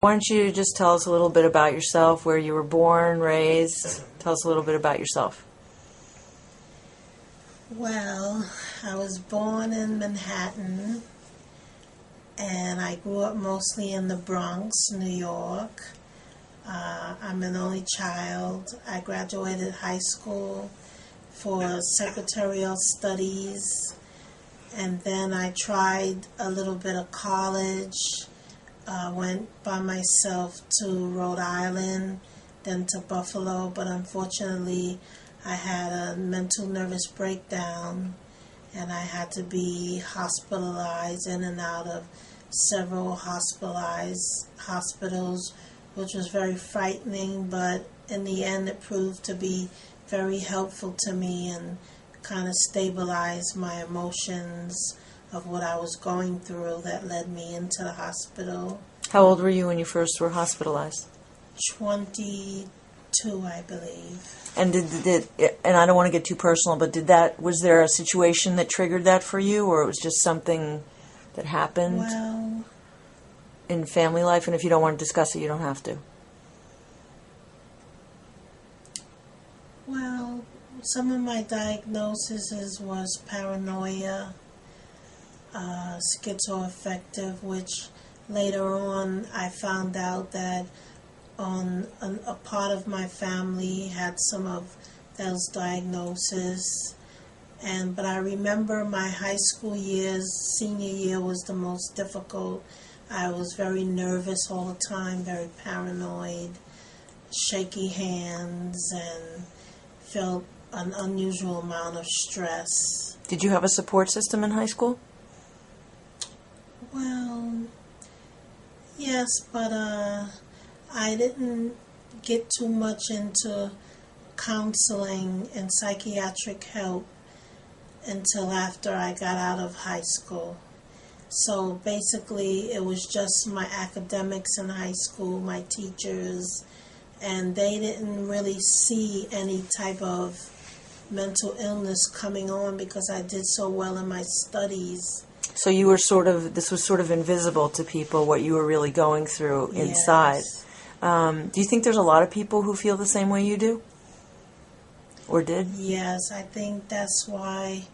Why don't you just tell us a little bit about yourself, where you were born, raised? Tell us a little bit about yourself. Well, I was born in Manhattan, and I grew up mostly in the Bronx, New York. I'm an only child. I graduated high school for secretarial studies, and then I tried a little bit of college. Went by myself to Rhode Island, then to Buffalo, but unfortunately I had a mental nervous breakdown and I had to be hospitalized, in and out of several hospitals, which was very frightening, but in the end it proved to be very helpful to me and kind of stabilized my emotions of what I was going through that led me into the hospital. How old were you when you first were hospitalized? 22, I believe. And and I don't want to get too personal, but was there a situation that triggered that for you, or it was just something that happened in family life? And if you don't want to discuss it, you don't have to. Well, some of my diagnoses was paranoia, schizoaffective, which later on I found out that a part of my family had some of those diagnoses. But I remember my high school years, senior year was the most difficult. I was very nervous all the time, very paranoid, shaky hands, and felt an unusual amount of stress. Did you have a support system in high school? Well, yes, but I didn't get too much into counseling and psychiatric help until after I got out of high school. So basically it was just my academics in high school, my teachers, and they didn't really see any type of mental illness coming on because I did so well in my studies. So you were this was sort of invisible to people, what you were really going through inside. Yes. Do you think there's a lot of people who feel the same way you do? Or did? Yes, I think that's why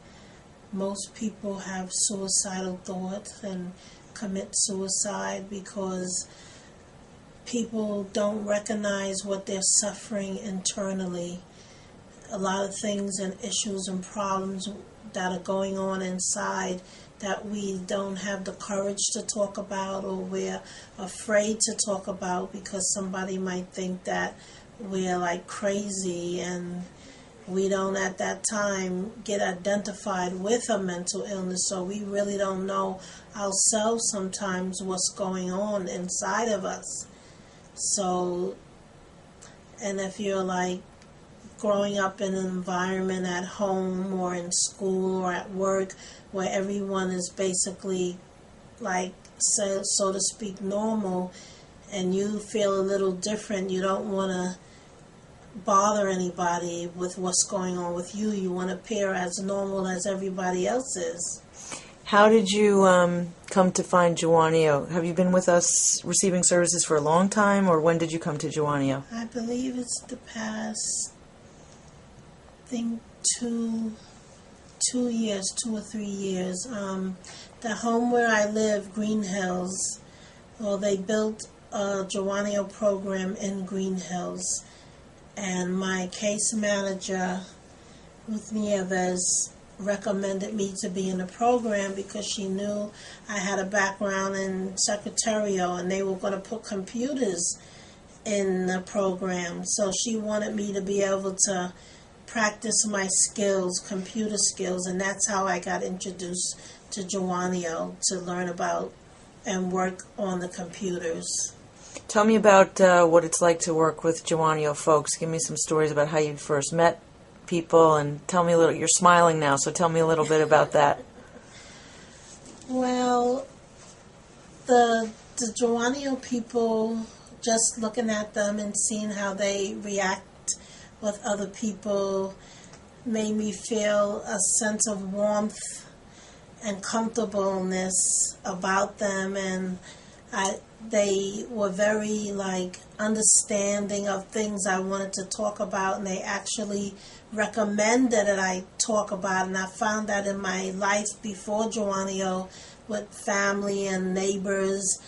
most people have suicidal thoughts and commit suicide, because people don't recognize what they're suffering internally. A lot of things and issues and problems that are going on inside that we don't have the courage to talk about, or we're afraid to talk about because somebody might think that we're like crazy, and we don't at that time get identified with a mental illness, so we really don't know ourselves sometimes what's going on inside of us. So, and if you're like growing up in an environment at home or in school or at work where everyone is basically like, so to speak, normal, and you feel a little different, you don't want to bother anybody with what's going on with you. You want to appear as normal as everybody else is. How did you come to find Jawonio? Have you been with us receiving services for a long time, or when did you come to Jawonio? I believe it's the past, I think, 2 years, 2 or 3 years. The home where I live, Green Hills, well, they built a Jawonio program in Green Hills, and my case manager, Ruth Nieves, recommended me to be in the program because she knew I had a background in secretarial, and they were going to put computers in the program. So she wanted me to be able to practice my skills, computer skills, and that's how I got introduced to Jawonio, to learn about and work on the computers. Tell me about what it's like to work with Jawonio folks. Give me some stories about how you first met people, and tell me a little. You're smiling now, so tell me a little bit about that. Well, the Jawonio people, just looking at them and seeing how they react with other people, made me feel a sense of warmth and comfortableness about them, and They were very understanding of things I wanted to talk about, and they actually recommended that I talk about it. And I found that in my life before Jawonio, with family and neighbors,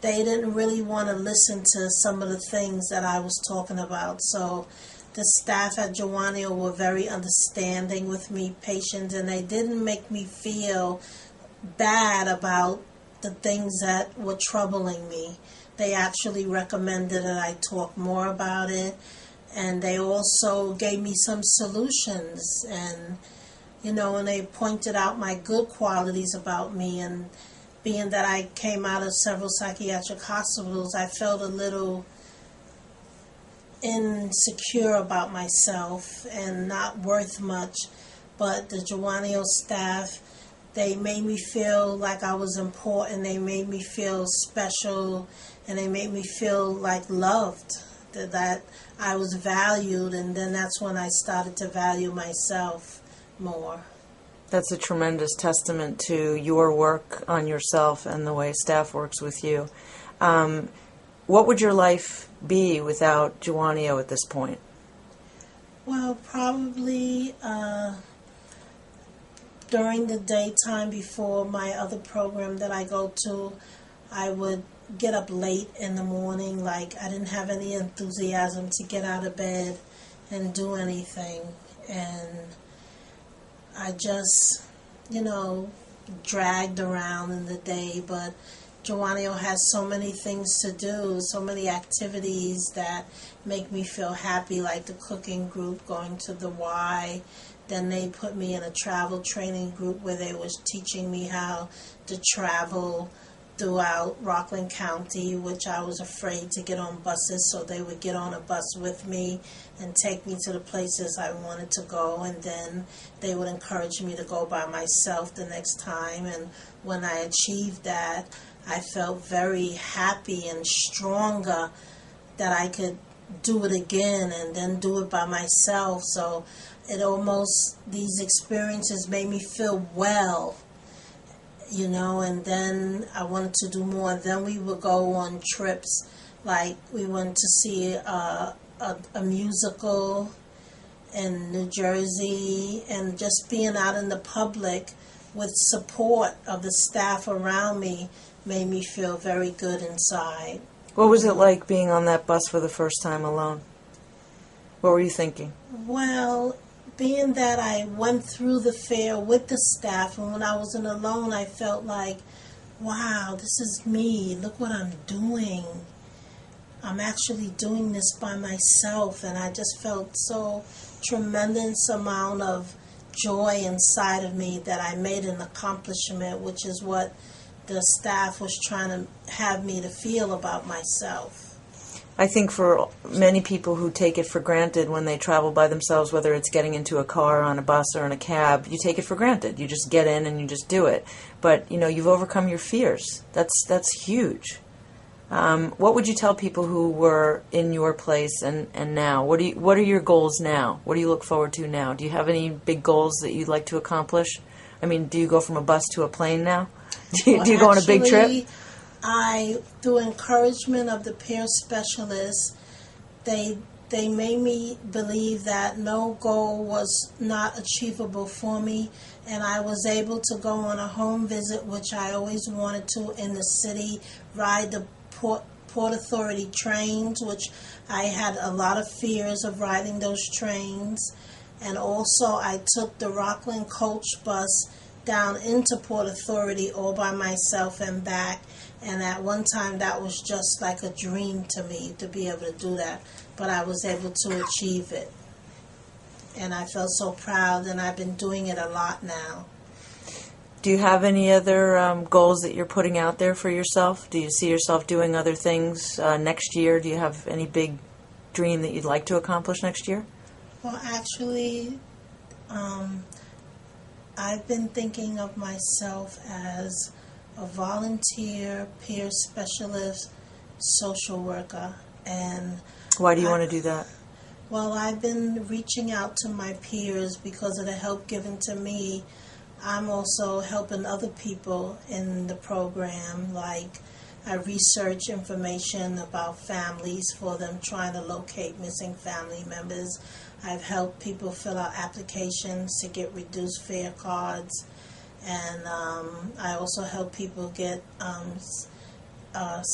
they didn't really want to listen to some of the things that I was talking about. So the staff at Jawonio were very understanding with me, patient, and they didn't make me feel bad about the things that were troubling me. They actually recommended that I talk more about it, and they also gave me some solutions, and and they pointed out my good qualities about me. And being that I came out of several psychiatric hospitals, I felt a little insecure about myself and not worth much. But the Jawonio staff, they made me feel like I was important. They made me feel special, and they made me feel loved, that I was valued. And then that's when I started to value myself more. That's a tremendous testament to your work on yourself and the way staff works with you. What would your life be without Jawonio at this point? Well, probably during the daytime before my other program that I go to, I would get up late in the morning. I didn't have any enthusiasm to get out of bed and do anything. And I just, dragged around in the day. But Jawonio has so many things to do, so many activities that make me feel happy, like the cooking group, going to the Y. Then they put me in a travel training group where they was teaching me how to travel throughout Rockland County, which I was afraid to get on buses, so they would get on a bus with me and take me to the places I wanted to go, and then they would encourage me to go by myself the next time. And when I achieved that, I felt very happy and stronger that I could do it again and then do it by myself. So these experiences made me feel well, and then I wanted to do more. Then we would go on trips, we went to see a musical in New Jersey, and just being out in the public with support of the staff around me made me feel very good inside. What was it like being on that bus for the first time alone? What were you thinking? Well, being that I went through the fair with the staff, and when I was alone, I felt like, wow, this is me. Look what I'm doing. I'm actually doing this by myself. And I just felt so tremendous amount of joy inside of me that I made an accomplishment, which is what the staff was trying to have me to feel about myself. I think for many people who take it for granted when they travel by themselves, whether it's getting into a car, on a bus, or in a cab, you take it for granted. You just get in and you just do it. But, you've overcome your fears. That's huge. What would you tell people who were in your place and now? What are your goals now? What do you look forward to now? Do you have any big goals that you'd like to accomplish? I mean, do you go from a bus to a plane now? Do you go on a big trip? Through encouragement of the peer specialists, they made me believe that no goal was not achievable for me, and I was able to go on a home visit, which I always wanted to, in the city, ride the Port Authority trains, which I had a lot of fears of riding those trains. And also I took the Rockland coach bus down into Port Authority all by myself and back. And at one time that was just like a dream to me to be able to do that. But I was able to achieve it. And I felt so proud, and I've been doing it a lot now. Do you have any other goals that you're putting out there for yourself? Do you see yourself doing other things next year? Do you have any big dream that you'd like to accomplish next year? Well, actually, I've been thinking of myself as a volunteer, peer specialist, social worker. And why do you want to do that? Well, I've been reaching out to my peers because of the help given to me. I'm also helping other people in the program. Like, I research information about families for them trying to locate missing family members. I've helped people fill out applications to get reduced fare cards. And I also help people get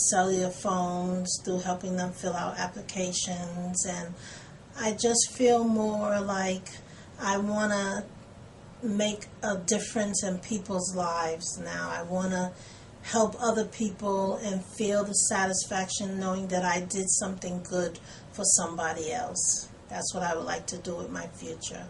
cellular phones through helping them fill out applications. And I just feel more like I want to make a difference in people's lives now. I want to help other people and feel the satisfaction knowing that I did something good for somebody else. That's what I would like to do with my future.